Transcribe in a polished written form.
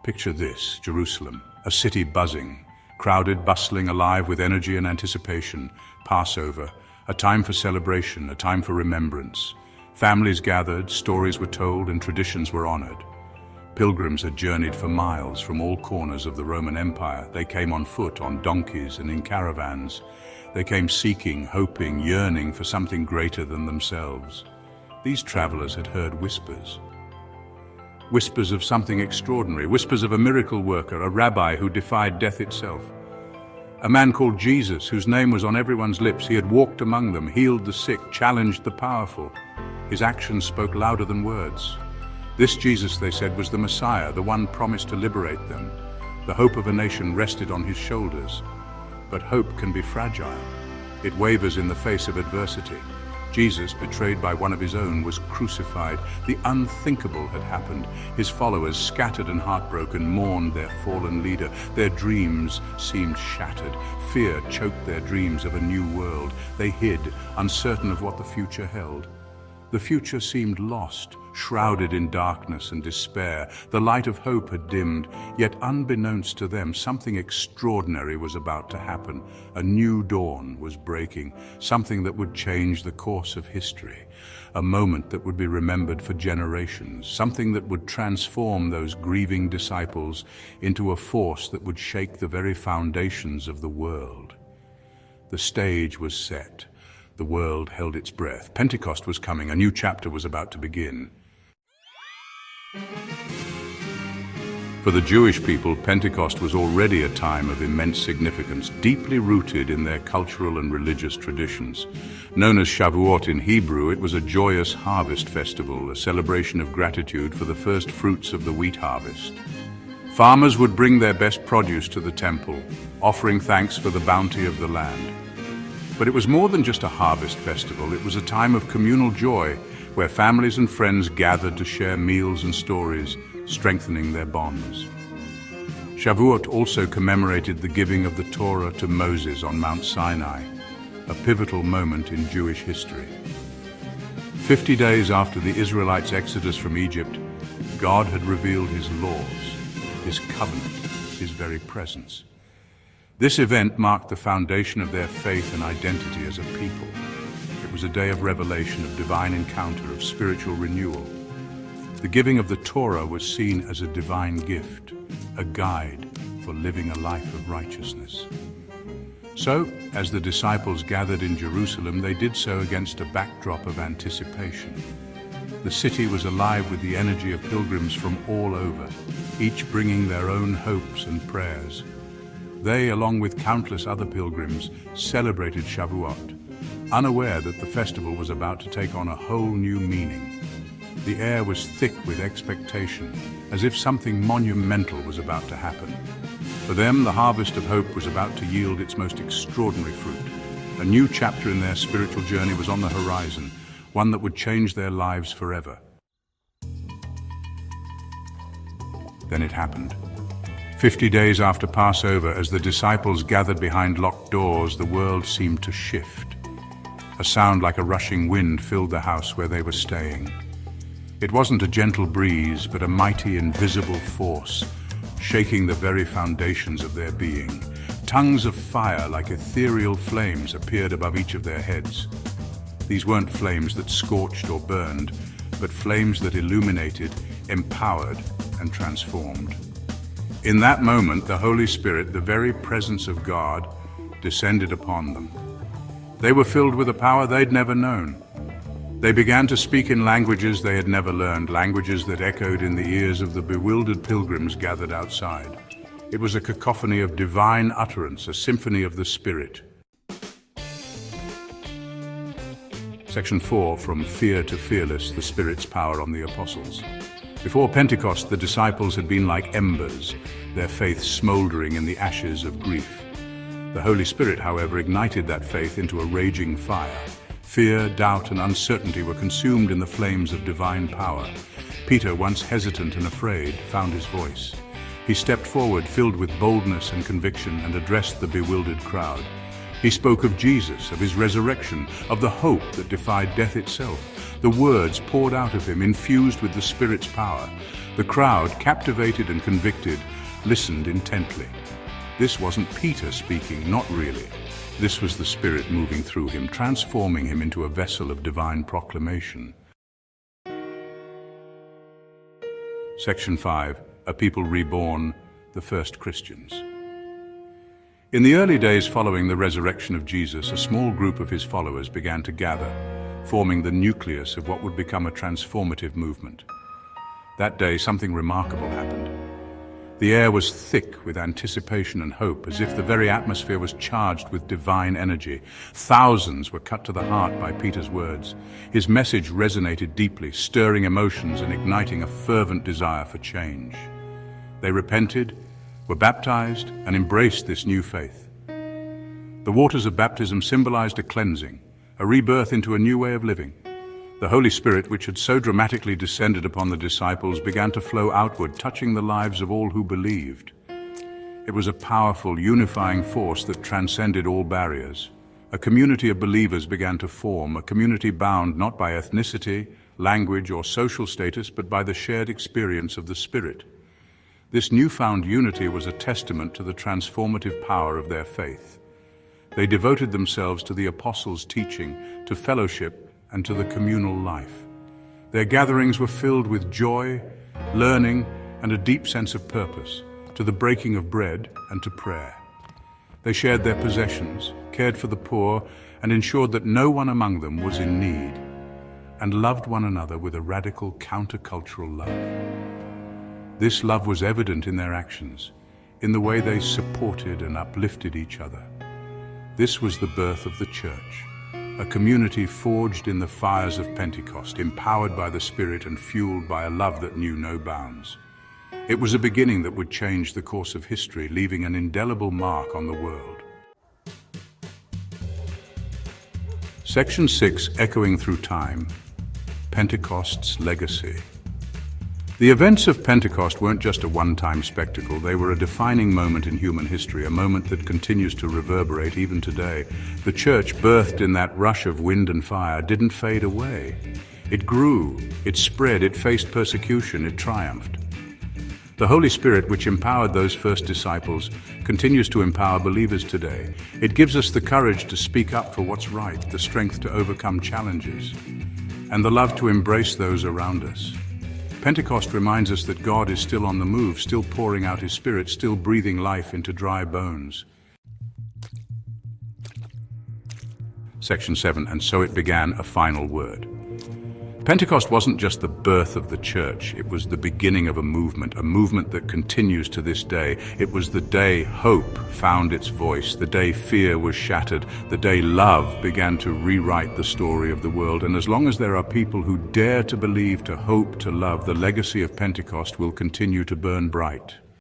Picture this, Jerusalem, a city buzzing, crowded, bustling, alive with energy and anticipation. Passover, a time for celebration, a time for remembrance. Families gathered, stories were told, and traditions were honored. Pilgrims had journeyed for miles from all corners of the Roman Empire. They came on foot, on donkeys, and in caravans. They came seeking, hoping, yearning for something greater than themselves. These travelers had heard whispers. Whispers of something extraordinary, whispers of a miracle worker, a rabbi who defied death itself. A man called Jesus, whose name was on everyone's lips. He had walked among them, healed the sick, challenged the powerful. His actions spoke louder than words. This Jesus, they said, was the Messiah, the one promised to liberate them. The hope of a nation rested on his shoulders. But hope can be fragile. It wavers in the face of adversity. Jesus, betrayed by one of his own, was crucified. The unthinkable had happened. His followers, scattered and heartbroken, mourned their fallen leader. Their dreams seemed shattered. Fear choked their dreams of a new world. They hid, uncertain of what the future held. The future seemed lost, shrouded in darkness and despair. The light of hope had dimmed, yet unbeknownst to them, something extraordinary was about to happen. A new dawn was breaking, something that would change the course of history. A moment that would be remembered for generations, something that would transform those grieving disciples into a force that would shake the very foundations of the world. The stage was set. The world held its breath. Pentecost was coming. A new chapter was about to begin. For the Jewish people, Pentecost was already a time of immense significance, deeply rooted in their cultural and religious traditions. Known as Shavuot in Hebrew, it was a joyous harvest festival, a celebration of gratitude for the first fruits of the wheat harvest. Farmers would bring their best produce to the temple, offering thanks for the bounty of the land. But it was more than just a harvest festival. It was a time of communal joy where families and friends gathered to share meals and stories, strengthening their bonds. Shavuot also commemorated the giving of the Torah to Moses on Mount Sinai, a pivotal moment in Jewish history. 50 days after the Israelites' exodus from Egypt, God had revealed his laws, his covenant, his very presence. This event marked the foundation of their faith and identity as a people. It was a day of revelation, of divine encounter, of spiritual renewal. The giving of the Torah was seen as a divine gift, a guide for living a life of righteousness. So, as the disciples gathered in Jerusalem, they did so against a backdrop of anticipation. The city was alive with the energy of pilgrims from all over, each bringing their own hopes and prayers. They, along with countless other pilgrims, celebrated Shavuot, unaware that the festival was about to take on a whole new meaning. The air was thick with expectation, as if something monumental was about to happen. For them, the harvest of hope was about to yield its most extraordinary fruit. A new chapter in their spiritual journey was on the horizon, one that would change their lives forever. Then it happened. 50 days after Passover, as the disciples gathered behind locked doors, the world seemed to shift. A sound like a rushing wind filled the house where they were staying. It wasn't a gentle breeze, but a mighty, invisible force, shaking the very foundations of their being. Tongues of fire like ethereal flames appeared above each of their heads. These weren't flames that scorched or burned, but flames that illuminated, empowered, and transformed. In that moment, the Holy Spirit, the very presence of God, descended upon them. They were filled with a power they'd never known. They began to speak in languages they had never learned, languages that echoed in the ears of the bewildered pilgrims gathered outside. It was a cacophony of divine utterance, a symphony of the Spirit. Section 4, From Fear to Fearless, the Spirit's Power on the Apostles. Before Pentecost, the disciples had been like embers, their faith smoldering in the ashes of grief. The Holy Spirit, however, ignited that faith into a raging fire. Fear, doubt, and uncertainty were consumed in the flames of divine power. Peter, once hesitant and afraid, found his voice. He stepped forward, filled with boldness and conviction, and addressed the bewildered crowd. He spoke of Jesus, of his resurrection, of the hope that defied death itself. The words poured out of him, infused with the Spirit's power. The crowd, captivated and convicted, listened intently. This wasn't Peter speaking, not really. This was the Spirit moving through him, transforming him into a vessel of divine proclamation. Section 5. A People Reborn, the First Christians. In the early days following the resurrection of Jesus, a small group of his followers began to gather, forming the nucleus of what would become a transformative movement. That day, something remarkable happened. The air was thick with anticipation and hope, as if the very atmosphere was charged with divine energy. Thousands were cut to the heart by Peter's words. His message resonated deeply, stirring emotions and igniting a fervent desire for change. They repented, were baptized, and embraced this new faith. The waters of baptism symbolized a cleansing, a rebirth into a new way of living. The Holy Spirit, which had so dramatically descended upon the disciples, began to flow outward, touching the lives of all who believed. It was a powerful, unifying force that transcended all barriers. A community of believers began to form, a community bound not by ethnicity, language, or social status, but by the shared experience of the Spirit. This newfound unity was a testament to the transformative power of their faith. They devoted themselves to the apostles' teaching, to fellowship, and to the communal life. Their gatherings were filled with joy, learning, and a deep sense of purpose, to the breaking of bread and to prayer. They shared their possessions, cared for the poor, and ensured that no one among them was in need, and loved one another with a radical countercultural love. This love was evident in their actions, in the way they supported and uplifted each other. This was the birth of the church, a community forged in the fires of Pentecost, empowered by the Spirit and fueled by a love that knew no bounds. It was a beginning that would change the course of history, leaving an indelible mark on the world. Section 6, Echoing Through Time, Pentecost's Legacy. The events of Pentecost weren't just a one-time spectacle. They were a defining moment in human history, a moment that continues to reverberate even today. The church, birthed in that rush of wind and fire, didn't fade away. It grew, it spread, it faced persecution, it triumphed. The Holy Spirit, which empowered those first disciples, continues to empower believers today. It gives us the courage to speak up for what's right, the strength to overcome challenges, and the love to embrace those around us. Pentecost reminds us that God is still on the move, still pouring out His Spirit, still breathing life into dry bones. Section 7, and so it began, a final word. Pentecost wasn't just the birth of the church, it was the beginning of a movement that continues to this day. It was the day hope found its voice, the day fear was shattered, the day love began to rewrite the story of the world. And as long as there are people who dare to believe, to hope, to love, the legacy of Pentecost will continue to burn bright.